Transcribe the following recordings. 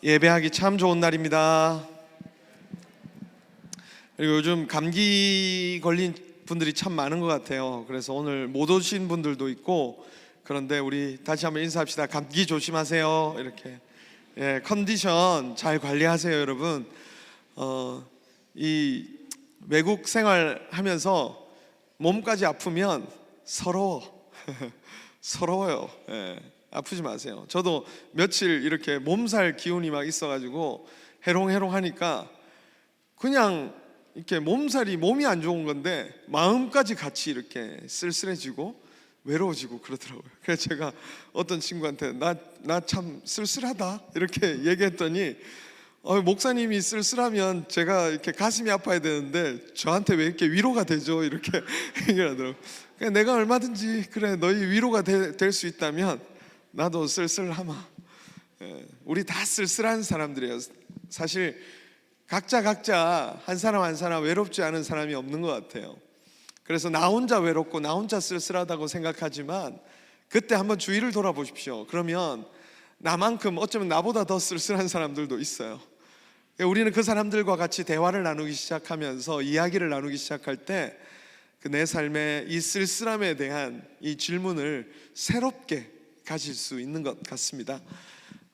예배하기 참 좋은 날입니다. 그리고 요즘 감기 걸린 분들이 참 많은 것 같아요. 그래서 오늘 못 오신 분들도 있고, 그런데 우리 다시 한번 인사합시다. 감기 조심하세요. 이렇게 컨디션 잘 관리하세요, 여러분. 이 외국 생활하면서 몸까지 아프면 서러워요. 아프지 마세요. 저도 며칠 이렇게 몸살 기운이 막 있어가지고 해롱해롱 하니까 그냥 이렇게 몸이 안 좋은 건데 마음까지 같이 이렇게 쓸쓸해지고 외로워지고 그러더라고요. 그래서 제가 어떤 친구한테 나 참 쓸쓸하다 이렇게 얘기했더니 목사님이 쓸쓸하면 제가 이렇게 가슴이 아파야 되는데 저한테 왜 이렇게 위로가 되죠? 이렇게 얘기하더라고요. 그냥 내가 얼마든지 그래 너희 위로가 될 수 있다면 나도 쓸쓸하마. 우리 다 쓸쓸한 사람들이에요. 사실 각자 한 사람 한 사람 외롭지 않은 사람이 없는 것 같아요. 그래서 나 혼자 외롭고 나 혼자 쓸쓸하다고 생각하지만 그때 한번 주위를 돌아보십시오. 그러면 나만큼 어쩌면 나보다 더 쓸쓸한 사람들도 있어요. 우리는 그 사람들과 같이 대화를 나누기 시작하면서 이야기를 나누기 시작할 때 그 내 삶의 이 쓸쓸함에 대한 이 질문을 새롭게 가질 수 있는 것 같습니다.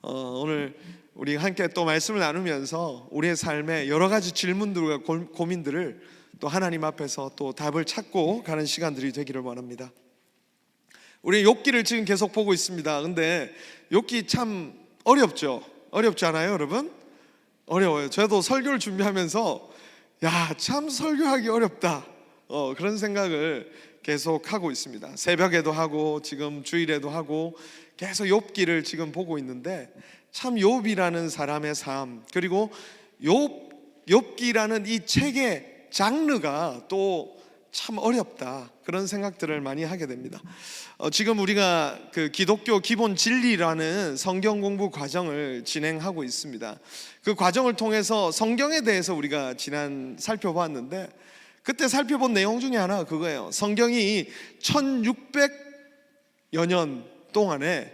오늘 우리 함께 또 말씀을 나누면서 우리의 삶의 여러 가지 질문들과 고민들을 또 하나님 앞에서 또 답을 찾고 가는 시간들이 되기를 원합니다. 우리 욥기를 지금 계속 보고 있습니다. 근데 욥기 참 어렵죠? 어렵지 않아요, 여러분? 어려워요. 저도 설교를 준비하면서 참 설교하기 어렵다 그런 생각을 계속 하고 있습니다. 새벽에도 하고 지금 주일에도 하고 계속 욥기를 지금 보고 있는데 참 욥이라는 사람의 삶, 그리고 욥기라는 이 책의 장르가 또 참 어렵다 그런 생각들을 많이 하게 됩니다. 지금 우리가 그 기독교 기본 진리라는 성경 공부 과정을 진행하고 있습니다. 그 과정을 통해서 성경에 대해서 우리가 살펴보았는데 그때 살펴본 내용 중에 하나가 그거예요. 성경이 1600여 년 동안에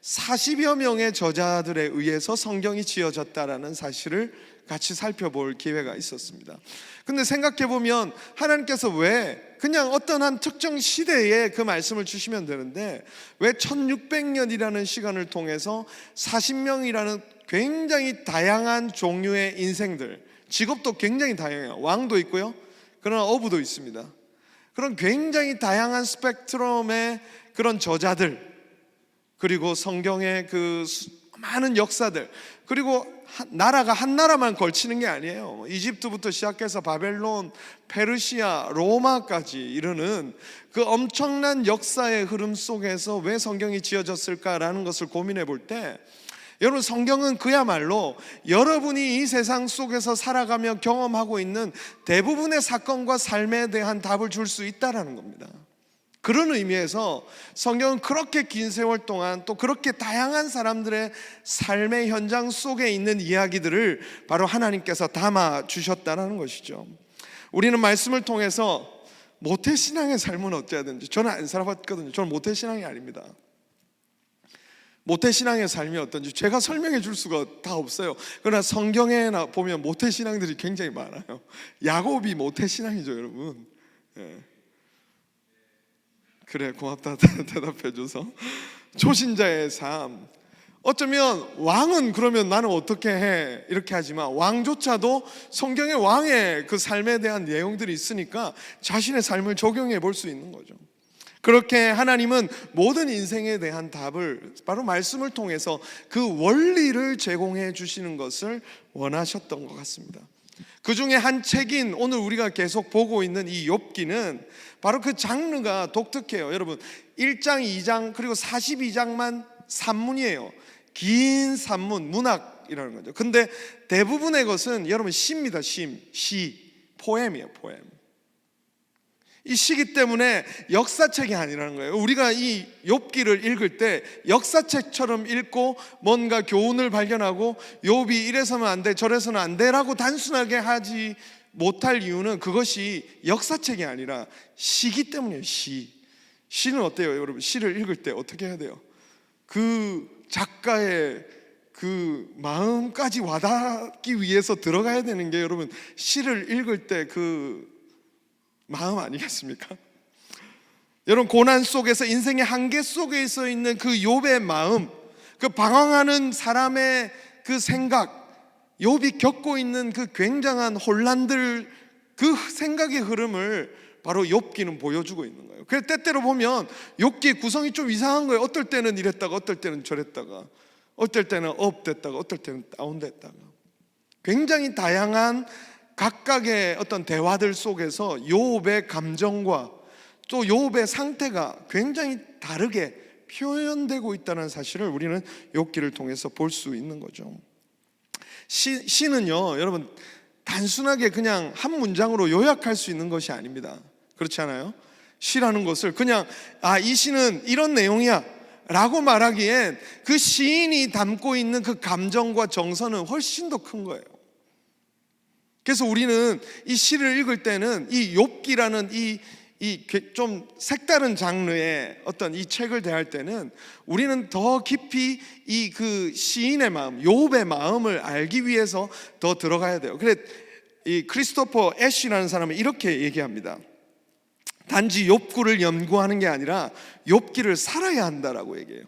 40여 명의 저자들에 의해서 성경이 지어졌다라는 사실을 같이 살펴볼 기회가 있었습니다. 근데 생각해보면 하나님께서 왜 그냥 어떤 한 특정 시대에 그 말씀을 주시면 되는데 왜 1600년이라는 시간을 통해서 40명이라는 굉장히 다양한 종류의 인생들, 직업도 굉장히 다양해요. 왕도 있고요, 그러나 어부도 있습니다. 그런 굉장히 다양한 스펙트럼의 그런 저자들, 그리고 성경의 그 많은 역사들, 그리고 나라가 한 나라만 걸치는 게 아니에요. 이집트부터 시작해서 바벨론, 페르시아, 로마까지 이르는 그 엄청난 역사의 흐름 속에서 왜 성경이 지어졌을까라는 것을 고민해 볼 때 여러분, 성경은 그야말로 여러분이 이 세상 속에서 살아가며 경험하고 있는 대부분의 사건과 삶에 대한 답을 줄 수 있다라는 겁니다. 그런 의미에서 성경은 그렇게 긴 세월 동안 또 그렇게 다양한 사람들의 삶의 현장 속에 있는 이야기들을 바로 하나님께서 담아 주셨다는 것이죠. 우리는 말씀을 통해서 모태신앙의 삶은 어때야 되는지, 저는 안 살아봤거든요. 저는 모태신앙이 아닙니다. 모태신앙의 삶이 어떤지 제가 설명해 줄 수가 다 없어요. 그러나 성경에 보면 모태신앙들이 굉장히 많아요. 야곱이 모태신앙이죠, 여러분. 그래, 고맙다 대답해줘서. 초신자의 삶. 어쩌면 왕은 그러면 나는 어떻게 해 이렇게 하지만 왕조차도 성경의 왕의 그 삶에 대한 내용들이 있으니까 자신의 삶을 적용해 볼 수 있는 거죠. 그렇게 하나님은 모든 인생에 대한 답을 바로 말씀을 통해서 그 원리를 제공해 주시는 것을 원하셨던 것 같습니다. 그 중에 한 책인 오늘 우리가 계속 보고 있는 이 욥기는 바로 그 장르가 독특해요. 여러분, 1장, 2장 그리고 42장만 산문이에요. 긴 산문, 문학이라는 거죠. 근데 대부분의 것은 여러분 시입니다. 시, 포엠이에요. 포엠. 이 시기 때문에 역사책이 아니라는 거예요. 우리가 이 욥기를 읽을 때 역사책처럼 읽고 뭔가 교훈을 발견하고 욥이 이래서는 안 돼, 저래서는 안 돼라고 단순하게 하지 못할 이유는 그것이 역사책이 아니라 시기 때문이에요. 시는 어때요, 여러분? 시를 읽을 때 어떻게 해야 돼요? 그 작가의 그 마음까지 와닿기 위해서 들어가야 되는 게 여러분 시를 읽을 때 그 마음 아니겠습니까? 여러분 고난 속에서 인생의 한계 속에 서 있는 그 욥의 마음, 그 방황하는 사람의 그 생각, 욥이 겪고 있는 그 굉장한 혼란들, 그 생각의 흐름을 바로 욥기는 보여주고 있는 거예요. 그래서 때때로 보면 욥기의 구성이 좀 이상한 거예요. 어떨 때는 이랬다가 어떨 때는 저랬다가, 어떨 때는 업됐다가 어떨 때는 다운됐다가, 굉장히 다양한 각각의 어떤 대화들 속에서 욥의 감정과 또 욥의 상태가 굉장히 다르게 표현되고 있다는 사실을 우리는 욥기를 통해서 볼 수 있는 거죠. 시는요, 여러분 단순하게 그냥 한 문장으로 요약할 수 있는 것이 아닙니다. 그렇지 않아요? 시라는 것을 그냥 이 시는 이런 내용이야 라고 말하기엔 그 시인이 담고 있는 그 감정과 정서는 훨씬 더 큰 거예요. 그래서 우리는 이 시를 읽을 때는 이 욥기라는 이 좀 색다른 장르의 어떤 이 책을 대할 때는 우리는 더 깊이 이 그 시인의 마음, 욥의 마음을 알기 위해서 더 들어가야 돼요. 그래 이 크리스토퍼 애쉬라는 사람은 이렇게 얘기합니다. 단지 욥기를 연구하는 게 아니라 욥기를 살아야 한다라고 얘기해요.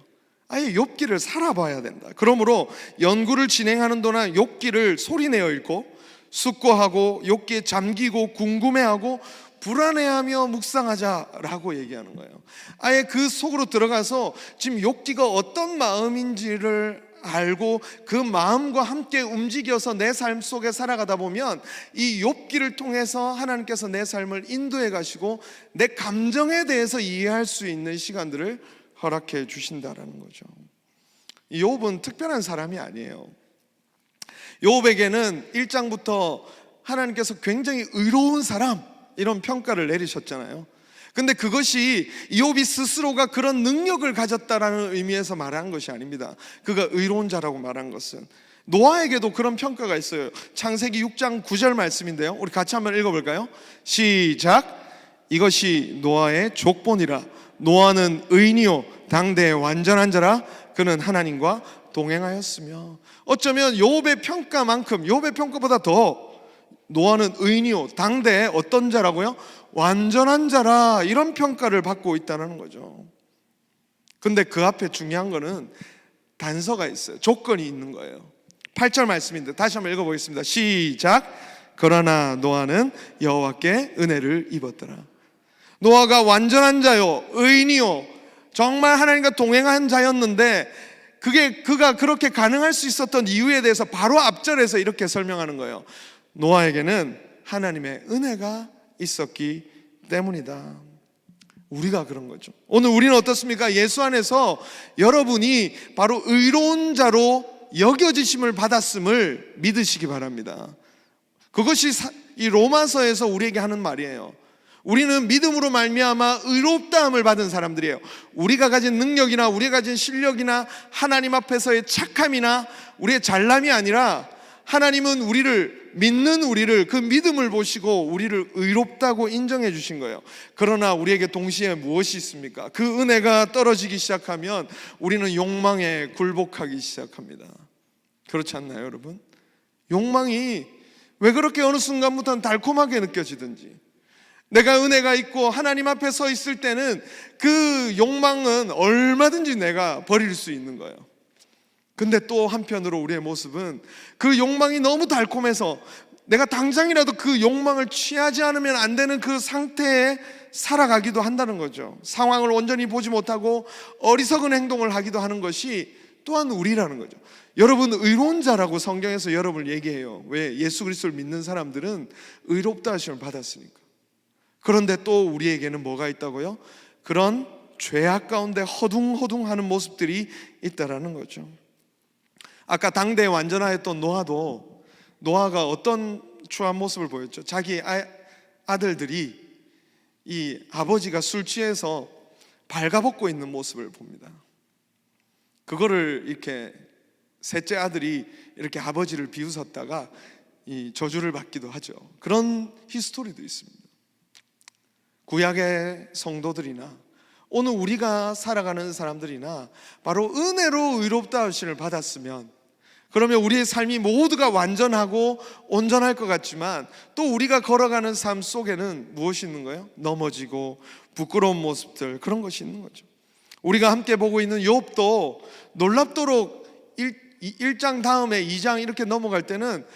아예 욥기를 살아봐야 된다. 그러므로 연구를 진행하는 동안 욥기를 소리내어 읽고 숙고하고 욥기에 잠기고 궁금해하고 불안해하며 묵상하자라고 얘기하는 거예요. 아예 그 속으로 들어가서 지금 욥기가 어떤 마음인지를 알고 그 마음과 함께 움직여서 내 삶 속에 살아가다 보면 이 욥기를 통해서 하나님께서 내 삶을 인도해 가시고 내 감정에 대해서 이해할 수 있는 시간들을 허락해 주신다라는 거죠. 이 욥은 특별한 사람이 아니에요. 욥에게는 1장부터 하나님께서 굉장히 의로운 사람 이런 평가를 내리셨잖아요. 근데 그것이 욥이 스스로가 그런 능력을 가졌다라는 의미에서 말한 것이 아닙니다. 그가 의로운 자라고 말한 것은 노아에게도 그런 평가가 있어요. 창세기 6장 9절 말씀인데요, 우리 같이 한번 읽어볼까요? 시작. 이것이 노아의 족본이라. 노아는 의인이요 당대의 완전한 자라. 그는 하나님과 동행하였으며. 어쩌면 욥의 평가만큼, 욥의 평가보다 더 노아는 의인이요 당대의 어떤 자라고요? 완전한 자라, 이런 평가를 받고 있다는 거죠. 근데 그 앞에 중요한 거는 단서가 있어요. 조건이 있는 거예요. 8절 말씀인데 다시 한번 읽어보겠습니다. 시작. 그러나 노아는 여호와께 은혜를 입었더라. 노아가 완전한 자요 의인이요 정말 하나님과 동행한 자였는데 그가 그렇게 가능할 수 있었던 이유에 대해서 바로 앞절에서 이렇게 설명하는 거예요. 노아에게는 하나님의 은혜가 있었기 때문이다. 우리가 그런 거죠. 오늘 우리는 어떻습니까? 예수 안에서 여러분이 바로 의로운 자로 여겨지심을 받았음을 믿으시기 바랍니다. 그것이 이 로마서에서 우리에게 하는 말이에요. 우리는 믿음으로 말미암아 의롭다함을 받은 사람들이에요. 우리가 가진 능력이나 우리가 가진 실력이나 하나님 앞에서의 착함이나 우리의 잘남이 아니라 하나님은 우리를 믿는 우리를, 그 믿음을 보시고 우리를 의롭다고 인정해 주신 거예요. 그러나 우리에게 동시에 무엇이 있습니까? 그 은혜가 떨어지기 시작하면 우리는 욕망에 굴복하기 시작합니다. 그렇지 않나요, 여러분? 욕망이 왜 그렇게 어느 순간부터는 달콤하게 느껴지든지, 내가 은혜가 있고 하나님 앞에 서 있을 때는 그 욕망은 얼마든지 내가 버릴 수 있는 거예요. 근데 또 한편으로 우리의 모습은 그 욕망이 너무 달콤해서 내가 당장이라도 그 욕망을 취하지 않으면 안 되는 그 상태에 살아가기도 한다는 거죠. 상황을 온전히 보지 못하고 어리석은 행동을 하기도 하는 것이 또한 우리라는 거죠. 여러분 의로운 자라고 성경에서 여러분을 얘기해요. 왜? 예수 그리스도를 믿는 사람들은 의롭다 하심을 받았으니까. 그런데 또 우리에게는 뭐가 있다고요? 그런 죄악 가운데 허둥허둥하는 모습들이 있다라는 거죠. 아까 당대에 완전하였던 노아도, 노아가 어떤 추한 모습을 보였죠? 자기 아들들이 이 아버지가 술 취해서 발가벗고 있는 모습을 봅니다. 그거를 이렇게 셋째 아들이 이렇게 아버지를 비웃었다가 이 저주를 받기도 하죠. 그런 히스토리도 있습니다. 구약의 성도들이나 오늘 우리가 살아가는 사람들이나 바로 은혜로 의롭다 하심을 받았으면 그러면 우리의 삶이 모두가 완전하고 온전할 것 같지만 또 우리가 걸어가는 삶 속에는 무엇이 있는 거예요? 넘어지고 부끄러운 모습들, 그런 것이 있는 거죠. 우리가 함께 보고 있는 욥도 놀랍도록 1장 다음에 2장 이렇게 넘어갈 때는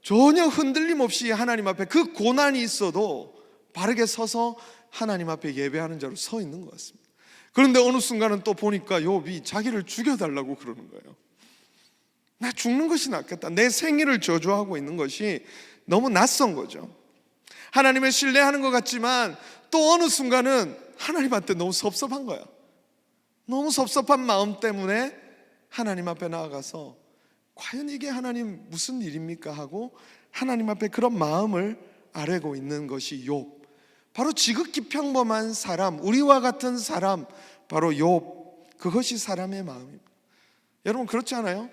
전혀 흔들림 없이 하나님 앞에 그 고난이 있어도 바르게 서서 하나님 앞에 예배하는 자로 서 있는 것 같습니다. 그런데 어느 순간은 또 보니까 욥이 자기를 죽여달라고 그러는 거예요. 나 죽는 것이 낫겠다. 내 생일을 저주하고 있는 것이 너무 낯선 거죠. 하나님을 신뢰하는 것 같지만 또 어느 순간은 하나님한테 너무 섭섭한 거야. 너무 섭섭한 마음 때문에 하나님 앞에 나아가서 과연 이게 하나님 무슨 일입니까 하고 하나님 앞에 그런 마음을 아뢰고 있는 것이 욥. 바로 지극히 평범한 사람, 우리와 같은 사람, 바로 욥. 그것이 사람의 마음입니다. 여러분 그렇지 않아요?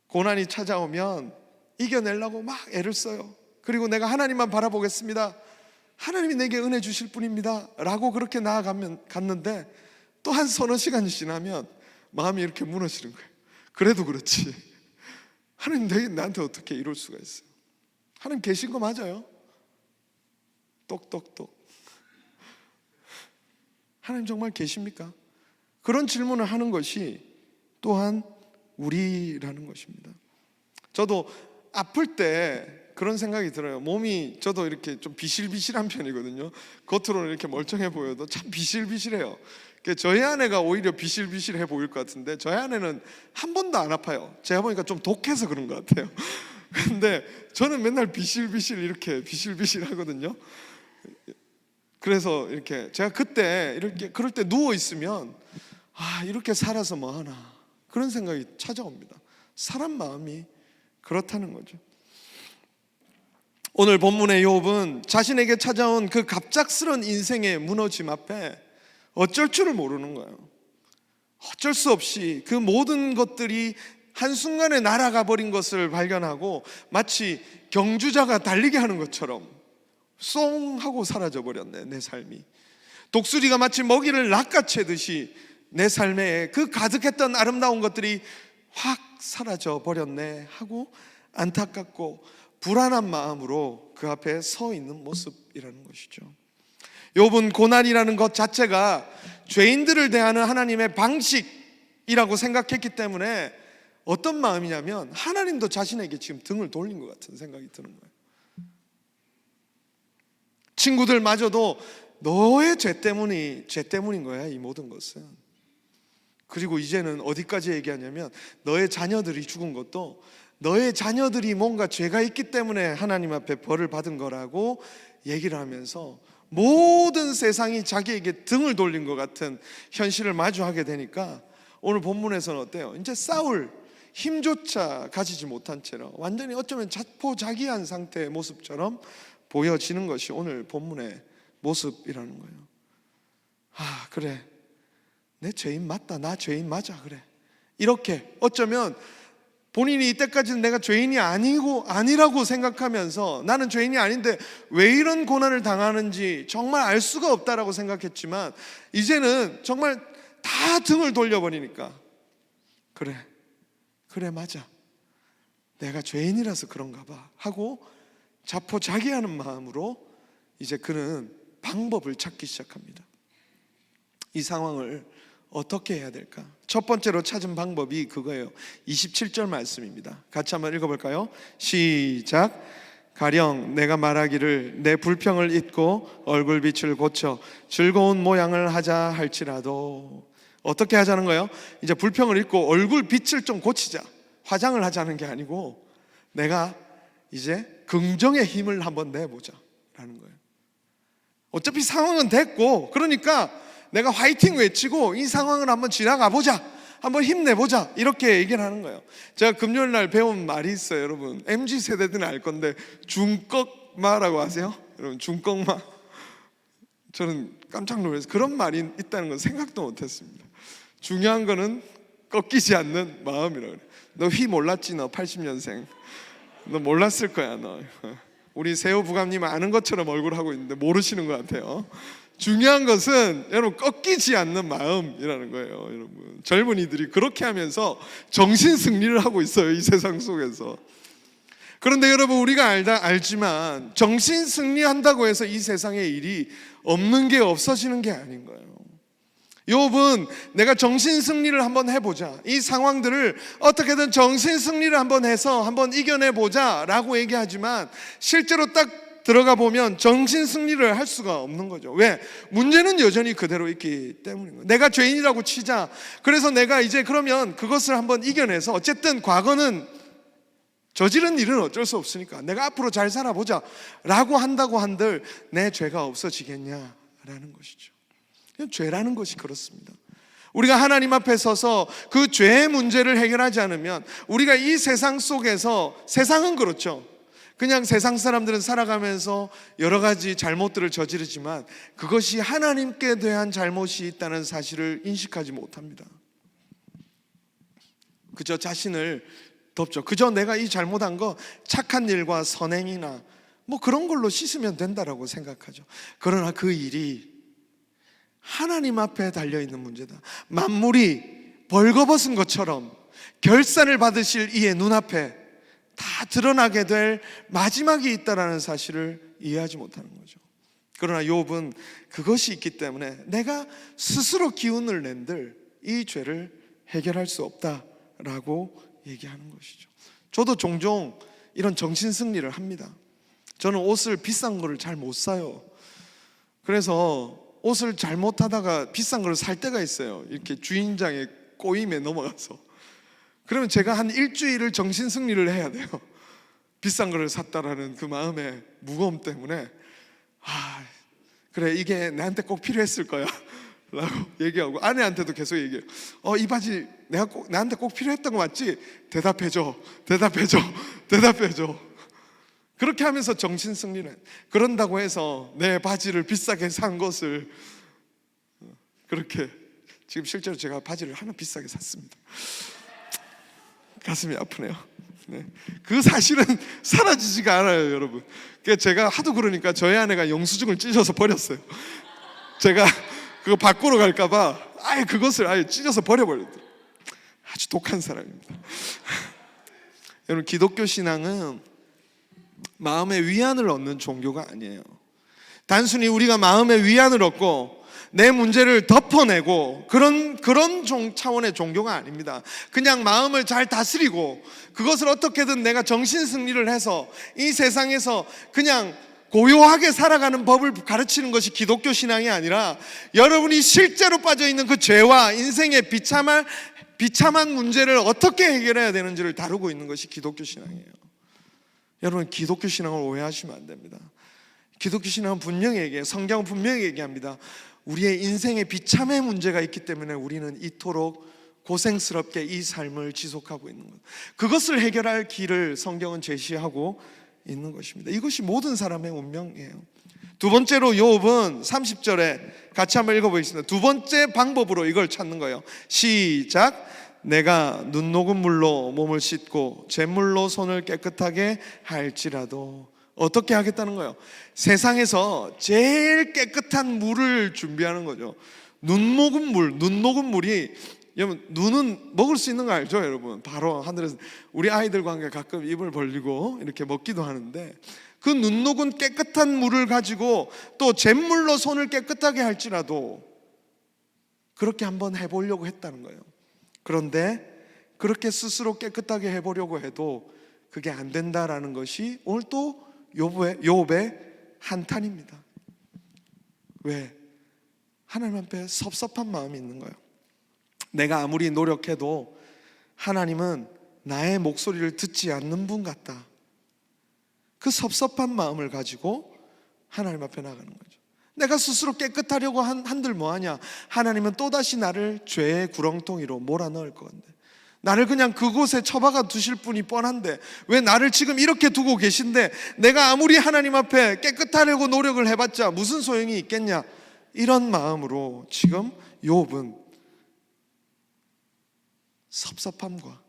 고난이 찾아오면 이겨내려고 막 애를 써요. 그리고 내가 하나님만 바라보겠습니다. 하나님이 내게 은혜 주실 분입니다 라고 그렇게 갔는데 또 한 서너 시간이 지나면 마음이 이렇게 무너지는 거예요. 그래도 그렇지, 하나님 나한테 어떻게 이럴 수가 있어요? 하나님 계신 거 맞아요? 똑똑똑. 하나님 정말 계십니까? 그런 질문을 하는 것이 또한 우리라는 것입니다. 저도 아플 때 그런 생각이 들어요. 몸이, 저도 이렇게 좀 비실비실한 편이거든요. 겉으로는 이렇게 멀쩡해 보여도 참 비실비실해요. 저희 아내가 오히려 비실비실해 보일 것 같은데 저희 아내는 한 번도 안 아파요. 제가 보니까 좀 독해서 그런 것 같아요. 근데 저는 맨날 비실비실 이렇게 비실비실 하거든요. 그래서 이렇게 제가 그때 이렇게 그럴 때 누워 있으면 이렇게 살아서 뭐 하나, 그런 생각이 찾아옵니다. 사람 마음이 그렇다는 거죠. 오늘 본문의 욥은 자신에게 찾아온 그 갑작스런 인생의 무너짐 앞에 어쩔 줄을 모르는 거예요. 어쩔 수 없이 그 모든 것들이 한순간에 날아가 버린 것을 발견하고 마치 경주자가 달리게 하는 것처럼 쏭 하고 사라져 버렸네, 내 삶이. 독수리가 마치 먹이를 낚아채듯이 내 삶에 그 가득했던 아름다운 것들이 확 사라져 버렸네 하고 안타깝고 불안한 마음으로 그 앞에 서 있는 모습이라는 것이죠. 욥은 고난이라는 것 자체가 죄인들을 대하는 하나님의 방식이라고 생각했기 때문에 어떤 마음이냐면 하나님도 자신에게 지금 등을 돌린 것 같은 생각이 드는 거예요. 친구들마저도 너의 죄 때문인 거야, 이 모든 것은. 그리고 이제는 어디까지 얘기하냐면 너의 자녀들이 죽은 것도 너의 자녀들이 뭔가 죄가 있기 때문에 하나님 앞에 벌을 받은 거라고 얘기를 하면서 모든 세상이 자기에게 등을 돌린 것 같은 현실을 마주하게 되니까 오늘 본문에서는 어때요? 이제 싸울 힘조차 가지지 못한 채로 완전히 어쩌면 자포자기한 상태의 모습처럼 보여지는 것이 오늘 본문의 모습이라는 거예요. 그래, 내 죄인 맞다, 나 죄인 맞아, 그래, 이렇게 어쩌면 본인이 이때까지는 내가 죄인이 아니라고 생각하면서 나는 죄인이 아닌데 왜 이런 고난을 당하는지 정말 알 수가 없다라고 생각했지만 이제는 정말 다 등을 돌려버리니까 그래 맞아, 내가 죄인이라서 그런가 봐 하고 자포자기하는 마음으로 이제 그는 방법을 찾기 시작합니다. 이 상황을 어떻게 해야 될까? 첫 번째로 찾은 방법이 그거예요. 27절 말씀입니다. 같이 한번 읽어볼까요? 시작. 가령 내가 말하기를 내 불평을 잊고 얼굴빛을 고쳐 즐거운 모양을 하자 할지라도. 어떻게 하자는 거예요? 이제 불평을 잊고 얼굴빛을 좀 고치자, 화장을 하자는 게 아니고 내가 이제 긍정의 힘을 한번 내보자 라는 거예요. 어차피 상황은 됐고 그러니까 내가 화이팅 외치고 이 상황을 한번 지나가 보자, 한번 힘내보자, 이렇게 얘기를 하는 거예요. 제가 금요일 날 배운 말이 있어요. 여러분 MZ세대들은 알 건데 중꺽마라고 아세요? 여러분 중꺽마, 저는 깜짝 놀라서 그런 말이 있다는 건 생각도 못했습니다. 중요한 거는 꺾이지 않는 마음이라고 그래요. 너 휘 몰랐지? 너 80년생 너 몰랐을 거야. 너 우리 세호 부감님 아는 것처럼 얼굴 하고 있는데 모르시는 것 같아요. 중요한 것은 여러분 꺾이지 않는 마음이라는 거예요. 여러분 젊은이들이 그렇게 하면서 정신 승리를 하고 있어요, 이 세상 속에서. 그런데 여러분 우리가 알지만 정신 승리한다고 해서 이 세상에 일이 없는 게 없어지는 게 아닌 거예요. 욥은 내가 정신 승리를 한번 해보자, 이 상황들을 어떻게든 정신 승리를 한번 해서 한번 이겨내보자 라고 얘기하지만 실제로 딱 들어가 보면 정신 승리를 할 수가 없는 거죠. 왜? 문제는 여전히 그대로 있기 때문인 거예요. 내가 죄인이라고 치자. 그래서 내가 이제 그러면 그것을 한번 이겨내서 어쨌든 과거는 저지른 일은 어쩔 수 없으니까 내가 앞으로 잘 살아보자 라고 한다고 한들 내 죄가 없어지겠냐라는 것이죠. 죄라는 것이 그렇습니다. 우리가 하나님 앞에 서서 그 죄의 문제를 해결하지 않으면 우리가 이 세상 속에서, 세상은 그렇죠, 그냥 세상 사람들은 살아가면서 여러 가지 잘못들을 저지르지만 그것이 하나님께 대한 잘못이 있다는 사실을 인식하지 못합니다. 그저 자신을 덮죠. 그저 내가 이 잘못한 거 착한 일과 선행이나 뭐 그런 걸로 씻으면 된다라고 생각하죠. 그러나 그 일이 하나님 앞에 달려있는 문제다. 만물이 벌거벗은 것처럼 결산을 받으실 이의 눈앞에 다 드러나게 될 마지막이 있다라는 사실을 이해하지 못하는 거죠. 그러나 욥은 그것이 있기 때문에 내가 스스로 기운을 낸들 이 죄를 해결할 수 없다라고 얘기하는 것이죠. 저도 종종 이런 정신승리를 합니다. 저는 옷을 비싼 거를 잘 못 사요. 그래서 옷을 잘못하다가 비싼 걸 살 때가 있어요. 이렇게 주인장의 꼬임에 넘어가서. 그러면 제가 한 일주일을 정신승리를 해야 돼요. 비싼 거를 샀다라는 그 마음의 무거움 때문에 그래 이게 나한테 꼭 필요했을 거야 라고 얘기하고 아내한테도 계속 얘기해요. 이 바지 나한테 꼭 필요했던 거 맞지? 대답해줘. 그렇게 하면서 정신승리는, 그런다고 해서 내 바지를 비싸게 산 것을 그렇게, 지금 실제로 제가 바지를 하나 비싸게 샀습니다. 가슴이 아프네요. 네. 그 사실은 사라지지가 않아요, 여러분. 제가 하도 그러니까 저희 아내가 영수증을 찢어서 버렸어요. 제가 그거 바꾸러 갈까봐 그것을 아예 찢어서 버려버렸더라고요. 아주 독한 사람입니다. 여러분 기독교 신앙은 마음의 위안을 얻는 종교가 아니에요. 단순히 우리가 마음의 위안을 얻고 내 문제를 덮어내고 그런 차원의 종교가 아닙니다. 그냥 마음을 잘 다스리고 그것을 어떻게든 내가 정신승리를 해서 이 세상에서 그냥 고요하게 살아가는 법을 가르치는 것이 기독교 신앙이 아니라 여러분이 실제로 빠져있는 그 죄와 인생의 비참한 문제를 어떻게 해결해야 되는지를 다루고 있는 것이 기독교 신앙이에요. 여러분 기독교 신앙을 오해하시면 안 됩니다. 기독교 신앙은 분명히 얘기해요. 성경은 분명히 얘기합니다. 우리의 인생의 비참의 문제가 있기 때문에 우리는 이토록 고생스럽게 이 삶을 지속하고 있는 것, 그것을 해결할 길을 성경은 제시하고 있는 것입니다. 이것이 모든 사람의 운명이에요. 두 번째로 욥은 30절에 같이 한번 읽어보겠습니다. 두 번째 방법으로 이걸 찾는 거예요. 시작. 내가 눈 녹은 물로 몸을 씻고 잿물로 손을 깨끗하게 할지라도. 어떻게 하겠다는 거예요? 세상에서 제일 깨끗한 물을 준비하는 거죠. 눈 녹은 물이, 여러분 눈은 먹을 수 있는 거 알죠, 여러분? 바로 하늘에서 우리 아이들과 함께 가끔 입을 벌리고 이렇게 먹기도 하는데, 그 눈 녹은 깨끗한 물을 가지고 또 잿물로 손을 깨끗하게 할지라도 그렇게 한번 해보려고 했다는 거예요. 그런데 그렇게 스스로 깨끗하게 해보려고 해도 그게 안 된다라는 것이 오늘 또 욥의 한탄입니다. 왜? 하나님 앞에 섭섭한 마음이 있는 거예요. 내가 아무리 노력해도 하나님은 나의 목소리를 듣지 않는 분 같다. 그 섭섭한 마음을 가지고 하나님 앞에 나가는 거죠. 내가 스스로 깨끗하려고 한들 뭐하냐? 하나님은 또다시 나를 죄의 구렁텅이로 몰아넣을 건데, 나를 그냥 그곳에 처박아 두실 분이 뻔한데 왜 나를 지금 이렇게 두고 계신데 내가 아무리 하나님 앞에 깨끗하려고 노력을 해봤자 무슨 소용이 있겠냐? 이런 마음으로 지금 욥은 섭섭함과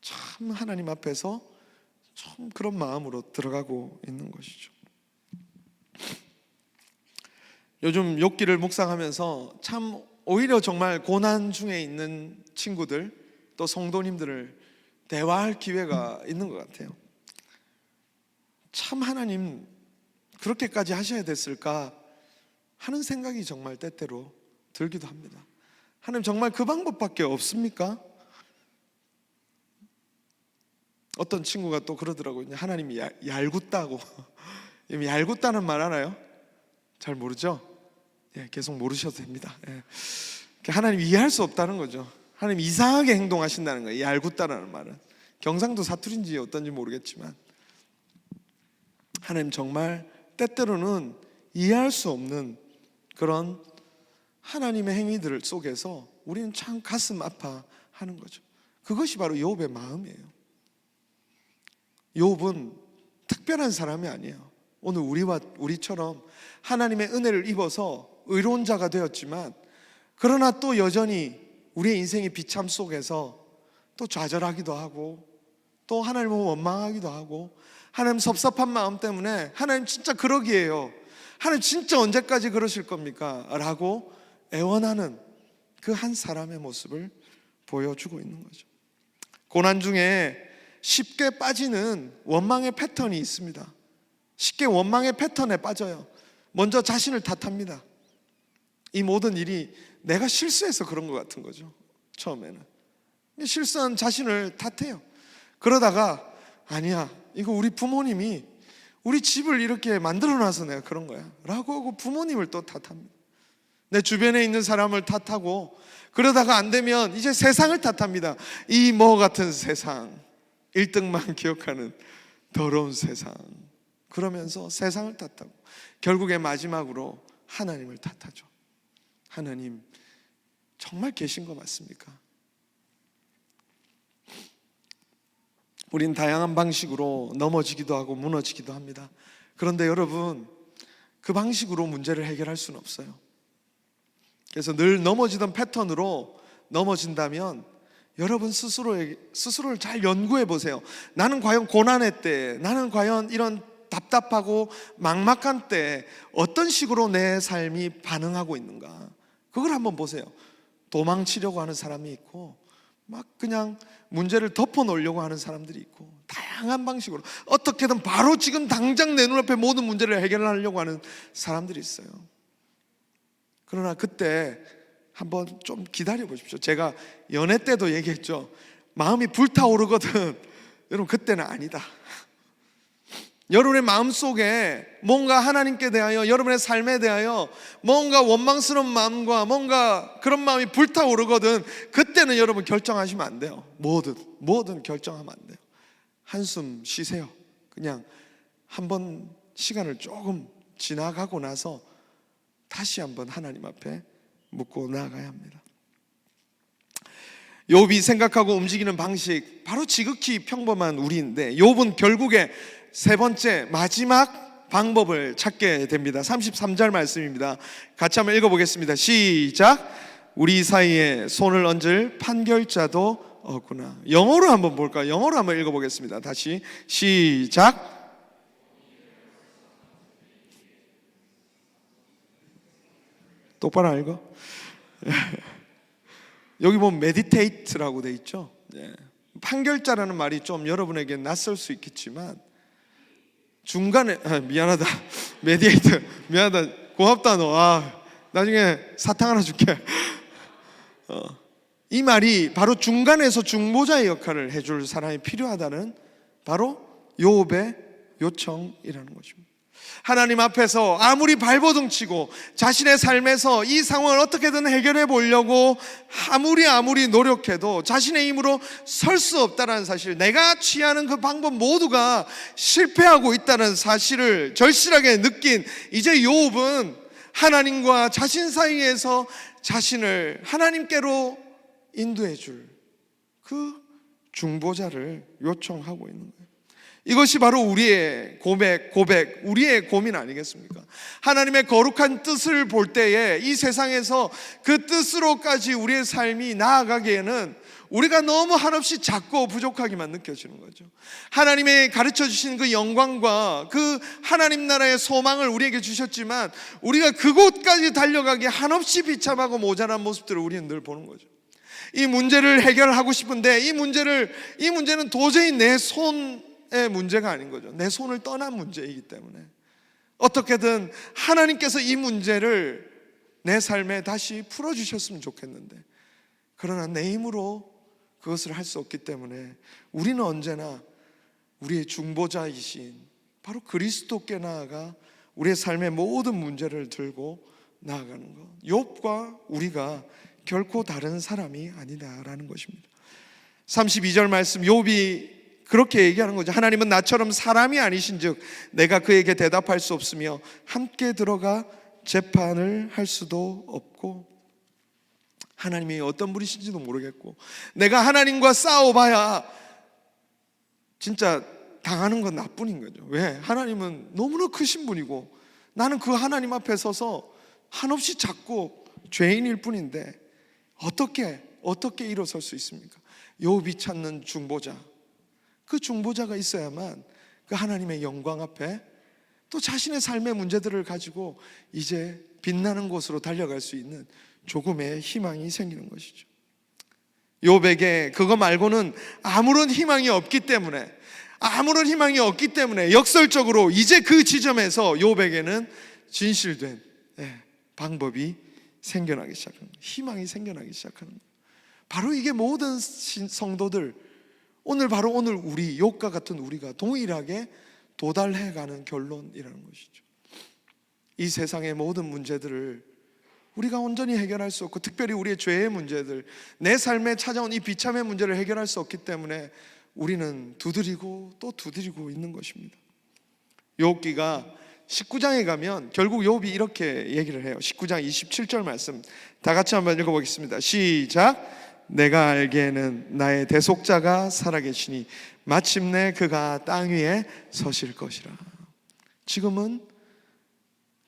참 하나님 앞에서 참 그런 마음으로 들어가고 있는 것이죠. 요즘 욥기를 묵상하면서 참 오히려 정말 고난 중에 있는 친구들 또 성도님들을 대화할 기회가 있는 것 같아요. 참 하나님 그렇게까지 하셔야 됐을까 하는 생각이 정말 때때로 들기도 합니다. 하나님 정말 그 방법밖에 없습니까? 어떤 친구가 또 그러더라고요. 하나님이 얄궂다고. 얄궂다는 말 알아요? 잘 모르죠? 계속 모르셔도 됩니다. 하나님 이해할 수 없다는 거죠. 하나님 이상하게 행동하신다는 거예요. 얄궂다라는 말은 경상도 사투리인지 어떤지 모르겠지만 하나님 정말 때때로는 이해할 수 없는 그런 하나님의 행위들 속에서 우리는 참 가슴 아파하는 거죠. 그것이 바로 욥의 마음이에요. 욥은 특별한 사람이 아니에요. 오늘 우리처럼 하나님의 은혜를 입어서 의로운 자가 되었지만 그러나 또 여전히 우리의 인생의 비참 속에서 또 좌절하기도 하고 또 하나님을 원망하기도 하고 하나님 섭섭한 마음 때문에 하나님 진짜 그러기에요. 하나님 진짜 언제까지 그러실 겁니까? 라고 애원하는 그 한 사람의 모습을 보여주고 있는 거죠. 고난 중에 쉽게 빠지는 원망의 패턴이 있습니다. 쉽게 원망의 패턴에 빠져요. 먼저 자신을 탓합니다. 이 모든 일이 내가 실수해서 그런 것 같은 거죠. 처음에는 실수한 자신을 탓해요. 그러다가 아니야, 이거 우리 부모님이 우리 집을 이렇게 만들어놔서 내가 그런 거야 라고 하고 부모님을 또 탓합니다. 내 주변에 있는 사람을 탓하고 그러다가 안 되면 이제 세상을 탓합니다. 이 뭐 같은 세상, 1등만 기억하는 더러운 세상. 그러면서 세상을 탓하고 결국에 마지막으로 하나님을 탓하죠. 하나님 정말 계신 거 맞습니까? 우린 다양한 방식으로 넘어지기도 하고 무너지기도 합니다. 그런데 여러분, 그 방식으로 문제를 해결할 수는 없어요. 그래서 늘 넘어지던 패턴으로 넘어진다면 여러분 스스로를 잘 연구해 보세요. 나는 과연 고난의 때, 나는 과연 이런 답답하고 막막한 때 어떤 식으로 내 삶이 반응하고 있는가, 그걸 한번 보세요. 도망치려고 하는 사람이 있고 막 그냥 문제를 덮어놓으려고 하는 사람들이 있고 다양한 방식으로 어떻게든 바로 지금 당장 내 눈앞에 모든 문제를 해결하려고 하는 사람들이 있어요. 그러나 그때 한번 좀 기다려 보십시오. 제가 연애 때도 얘기했죠. 마음이 불타오르거든 여러분, 그때는 아니다. 여러분의 마음속에 뭔가 하나님께 대하여, 여러분의 삶에 대하여 뭔가 원망스러운 마음과 뭔가 그런 마음이 불타오르거든 그때는 여러분 결정하시면 안 돼요. 뭐든 결정하면 안 돼요. 한숨 쉬세요. 그냥 한번 시간을 조금 지나가고 나서 다시 한번 하나님 앞에 묻고 나아가야 합니다. 욥이 생각하고 움직이는 방식, 바로 지극히 평범한 우리인데 욥은 결국에 세 번째 마지막 방법을 찾게 됩니다. 33절 말씀입니다. 같이 한번 읽어보겠습니다. 시작. 우리 사이에 손을 얹을 판결자도 없구나. 영어로 한번 볼까요? 영어로 한번 읽어보겠습니다. 다시 시작. 똑바로 읽어. 여기 보면 meditate라고 돼 있죠. 판결자라는 말이 좀 여러분에게 낯설 수 있겠지만 중간에 미안하다 메디에이터 미안하다 고맙다 너 나중에 사탕 하나 줄게. 이 말이 바로 중간에서 중보자의 역할을 해줄 사람이 필요하다는 바로 욥의 요청이라는 것입니다. 하나님 앞에서 아무리 발버둥치고 자신의 삶에서 이 상황을 어떻게든 해결해 보려고 아무리 노력해도 자신의 힘으로 설 수 없다는 사실, 내가 취하는 그 방법 모두가 실패하고 있다는 사실을 절실하게 느낀 이제 욥은 하나님과 자신 사이에서 자신을 하나님께로 인도해 줄 그 중보자를 요청하고 있는 거예요. 이것이 바로 우리의 고백, 우리의 고민 아니겠습니까? 하나님의 거룩한 뜻을 볼 때에 이 세상에서 그 뜻으로까지 우리의 삶이 나아가기에는 우리가 너무 한없이 작고 부족하기만 느껴지는 거죠. 하나님의 가르쳐 주신 그 영광과 그 하나님 나라의 소망을 우리에게 주셨지만 우리가 그곳까지 달려가기 한없이 비참하고 모자란 모습들을 우리는 늘 보는 거죠. 이 문제를 해결하고 싶은데 이 문제는 도저히 내 손의 문제가 아닌 거죠. 내 손을 떠난 문제이기 때문에 어떻게든 하나님께서 이 문제를 내 삶에 다시 풀어주셨으면 좋겠는데, 그러나 내 힘으로 그것을 할 수 없기 때문에 우리는 언제나 우리의 중보자이신 바로 그리스도께 나아가 우리의 삶의 모든 문제를 들고 나아가는 것, 욥과 우리가 결코 다른 사람이 아니다라는 것입니다. 32절 말씀, 욥이 그렇게 얘기하는 거죠. 하나님은 나처럼 사람이 아니신즉 내가 그에게 대답할 수 없으며 함께 들어가 재판을 할 수도 없고, 하나님이 어떤 분이신지도 모르겠고, 내가 하나님과 싸워봐야 진짜 당하는 건 나뿐인 거죠. 왜? 하나님은 너무나 크신 분이고 나는 그 하나님 앞에 서서 한없이 작고 죄인일 뿐인데 어떻게 일어설 수 있습니까? 욥이 찾는 중보자, 그 중보자가 있어야만 그 하나님의 영광 앞에 또 자신의 삶의 문제들을 가지고 이제 빛나는 곳으로 달려갈 수 있는 조금의 희망이 생기는 것이죠. 욥에게 그거 말고는 아무런 희망이 없기 때문에 역설적으로 이제 그 지점에서 욥에게는 진실된 방법이 생겨나기 시작하는 거예요. 희망이 생겨나기 시작하는 거예요. 바로 이게 모든 성도들, 오늘 우리 욥과 같은 우리가 동일하게 도달해가는 결론이라는 것이죠. 이 세상의 모든 문제들을 우리가 온전히 해결할 수 없고, 특별히 우리의 죄의 문제들, 내 삶에 찾아온 이 비참의 문제를 해결할 수 없기 때문에 우리는 두드리고 또 두드리고 있는 것입니다. 욥기가 19장에 가면 결국 욥이 이렇게 얘기를 해요. 19장 27절 말씀 다 같이 한번 읽어보겠습니다. 시작. 내가 알기에는 나의 대속자가 살아계시니 마침내 그가 땅 위에 서실 것이라. 지금은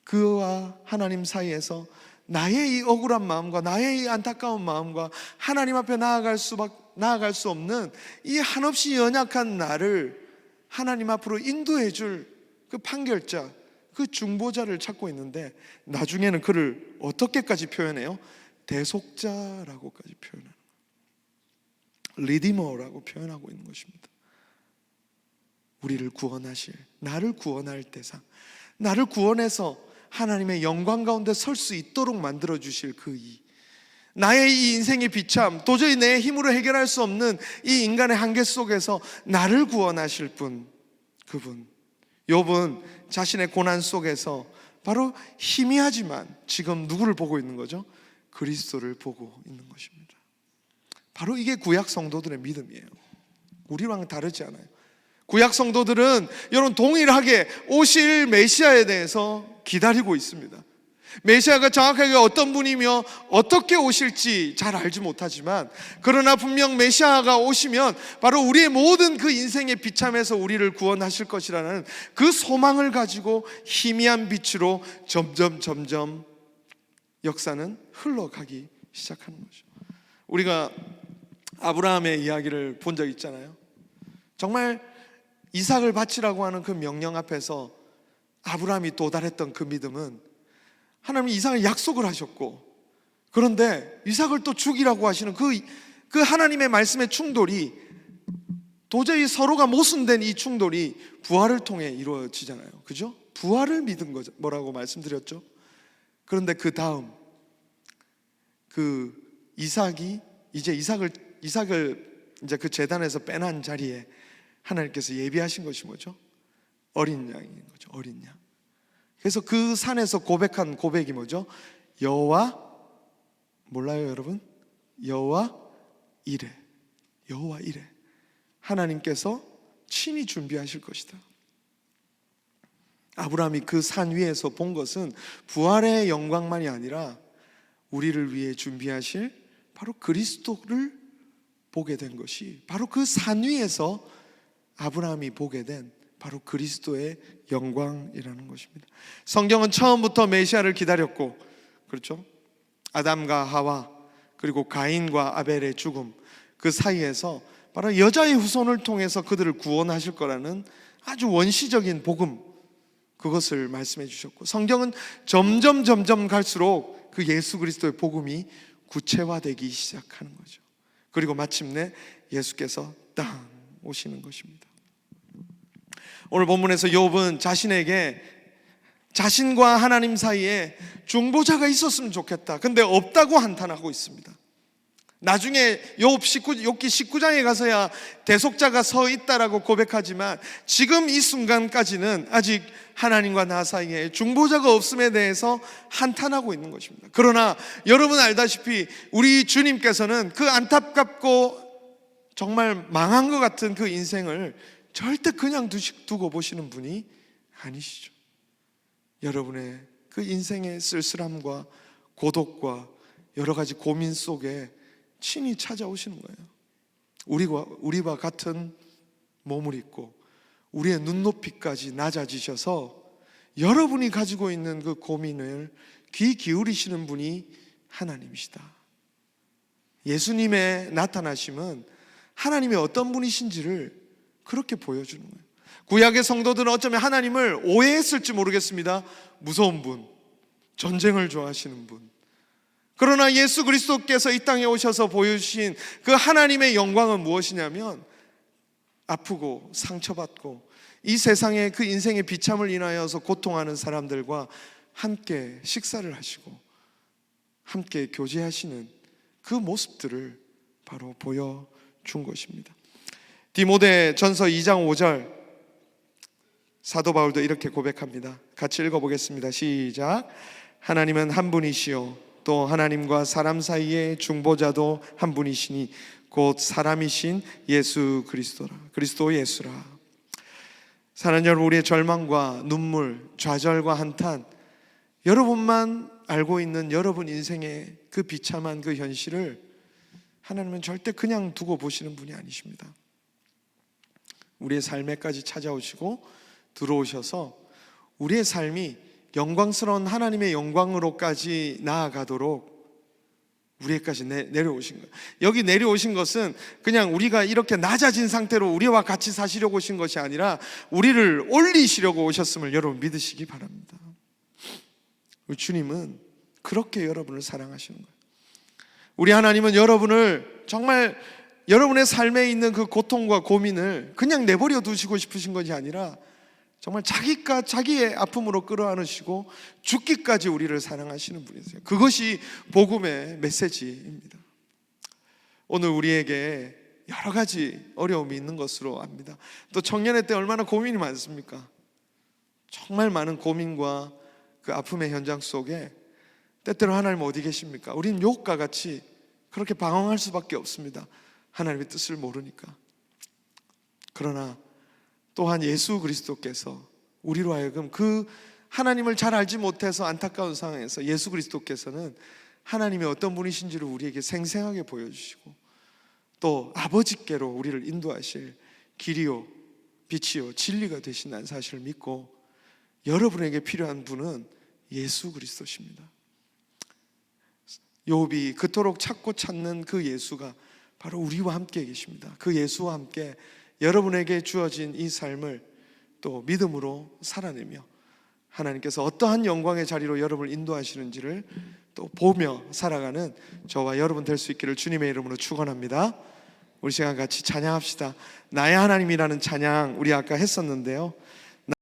그와 하나님 사이에서 나의 이 억울한 마음과 나의 이 안타까운 마음과 하나님 앞에 나아갈 수 없는 이 한없이 연약한 나를 하나님 앞으로 인도해 줄 그 판결자, 그 중보자를 찾고 있는데, 나중에는 그를 어떻게까지 표현해요? 대속자라고까지 표현해요. 리디머라고 표현하고 있는 것입니다. 우리를 구원하실, 나를 구원할 대상, 나를 구원해서 하나님의 영광 가운데 설 수 있도록 만들어주실 그 나의 이 인생의 비참, 도저히 내 힘으로 해결할 수 없는 이 인간의 한계 속에서 나를 구원하실 분, 그분. 욥은 자신의 고난 속에서 바로 희미하지만 지금 누구를 보고 있는 거죠? 그리스도를 보고 있는 것입니다. 바로 이게 구약 성도들의 믿음이에요. 우리랑 다르지 않아요. 구약 성도들은 여러분 동일하게 오실 메시아에 대해서 기다리고 있습니다. 메시아가 정확하게 어떤 분이며 어떻게 오실지 잘 알지 못하지만, 그러나 분명 메시아가 오시면 바로 우리의 모든 그 인생의 비참에서 우리를 구원하실 것이라는 그 소망을 가지고 희미한 빛으로 점점 역사는 흘러가기 시작하는 거죠. 우리가 아브라함의 이야기를 본 적 있잖아요. 정말 이삭을 바치라고 하는 그 명령 앞에서 아브라함이 도달했던 그 믿음은, 하나님이 이삭을 약속을 하셨고, 그런데 이삭을 또 죽이라고 하시는 그 하나님의 말씀의 충돌이, 도저히 서로가 모순된 이 충돌이 부활을 통해 이루어지잖아요. 그죠? 부활을 믿은 거죠. 뭐라고 말씀드렸죠? 그런데 그 다음 그 이삭을 이제 그 제단에서 빼난 자리에 하나님께서 예비하신 것이 뭐죠? 어린 양인 거죠. 어린 양. 그래서 그 산에서 고백한 고백이 뭐죠? 여호와, 몰라요 여러분? 여호와 이레. 여호와 이레. 하나님께서 친히 준비하실 것이다. 아브라함이 그 산 위에서 본 것은 부활의 영광만이 아니라 우리를 위해 준비하실 바로 그리스도를 보게 된 것이, 바로 그 산 위에서 아브라함이 보게 된 바로 그리스도의 영광이라는 것입니다. 성경은 처음부터 메시아를 기다렸고, 그렇죠? 아담과 하와, 그리고 가인과 아벨의 죽음, 그 사이에서 바로 여자의 후손을 통해서 그들을 구원하실 거라는 아주 원시적인 복음, 그것을 말씀해 주셨고, 성경은 점점 갈수록 그 예수 그리스도의 복음이 구체화되기 시작하는 거죠. 그리고 마침내 예수께서 땅 오시는 것입니다. 오늘 본문에서 욥은 자신에게 자신과 하나님 사이에 중보자가 있었으면 좋겠다, 근데 없다고 한탄하고 있습니다. 나중에 욥기 19장에 가서야 대속자가 서 있다라고 고백하지만 지금 이 순간까지는 아직 하나님과 나 사이에 중보자가 없음에 대해서 한탄하고 있는 것입니다. 그러나 여러분 알다시피 우리 주님께서는 그 안타깝고 정말 망한 것 같은 그 인생을 절대 그냥 두고 보시는 분이 아니시죠. 여러분의 그 인생의 쓸쓸함과 고독과 여러 가지 고민 속에 친히 찾아오시는 거예요. 우리와 같은 몸을 입고 우리의 눈높이까지 낮아지셔서 여러분이 가지고 있는 그 고민을 귀 기울이시는 분이 하나님이시다. 예수님의 나타나심은 하나님의 어떤 분이신지를 그렇게 보여주는 거예요. 구약의 성도들은 어쩌면 하나님을 오해했을지 모르겠습니다. 무서운 분, 전쟁을 좋아하시는 분. 그러나 예수 그리스도께서 이 땅에 오셔서 보여주신 그 하나님의 영광은 무엇이냐면, 아프고 상처받고 이 세상의 그 인생의 비참을 인하여서 고통하는 사람들과 함께 식사를 하시고 함께 교제하시는 그 모습들을 바로 보여준 것입니다. 디모데 전서 2장 5절, 사도 바울도 이렇게 고백합니다. 같이 읽어보겠습니다. 시작. 하나님은 한 분이시요 또 하나님과 사람 사이의 중보자도 한 분이시니 곧 사람이신 예수 그리스도라. 그리스도 예수라. 사랑하는 여러분, 우리의 절망과 눈물, 좌절과 한탄, 여러분만 알고 있는 여러분 인생의 그 비참한 그 현실을 하나님은 절대 그냥 두고 보시는 분이 아니십니다. 우리의 삶에까지 찾아오시고 들어오셔서 우리의 삶이 영광스러운 하나님의 영광으로까지 나아가도록 우리에까지 내려오신 거예요. 여기 내려오신 것은 그냥 우리가 이렇게 낮아진 상태로 우리와 같이 사시려고 오신 것이 아니라 우리를 올리시려고 오셨음을 여러분 믿으시기 바랍니다. 우리 주님은 그렇게 여러분을 사랑하시는 거예요. 우리 하나님은 여러분을 정말 여러분의 삶에 있는 그 고통과 고민을 그냥 내버려 두시고 싶으신 것이 아니라 정말 자기의 아픔으로 끌어안으시고 죽기까지 우리를 사랑하시는 분이세요. 그것이 복음의 메시지입니다. 오늘 우리에게 여러 가지 어려움이 있는 것으로 압니다. 또 청년의 때 얼마나 고민이 많습니까? 정말 많은 고민과 그 아픔의 현장 속에 때때로 하나님 어디 계십니까? 우리는 욥과 같이 그렇게 방황할 수밖에 없습니다. 하나님의 뜻을 모르니까. 그러나 또한 예수 그리스도께서 우리로 하여금 그 하나님을 잘 알지 못해서 안타까운 상황에서 예수 그리스도께서는 하나님의 어떤 분이신지를 우리에게 생생하게 보여주시고 또 아버지께로 우리를 인도하실 길이요 빛이요 진리가 되신다는 사실을 믿고 여러분에게 필요한 분은 예수 그리스도십니다. 욥이 그토록 찾고 찾는 그 예수가 바로 우리와 함께 계십니다. 그 예수와 함께 여러분에게 주어진 이 삶을 또 믿음으로 살아내며 하나님께서 어떠한 영광의 자리로 여러분을 인도하시는지를 또 보며 살아가는 저와 여러분 될 수 있기를 주님의 이름으로 축원합니다. 우리 시간 같이 찬양합시다. 나의 하나님이라는 찬양 우리 아까 했었는데요,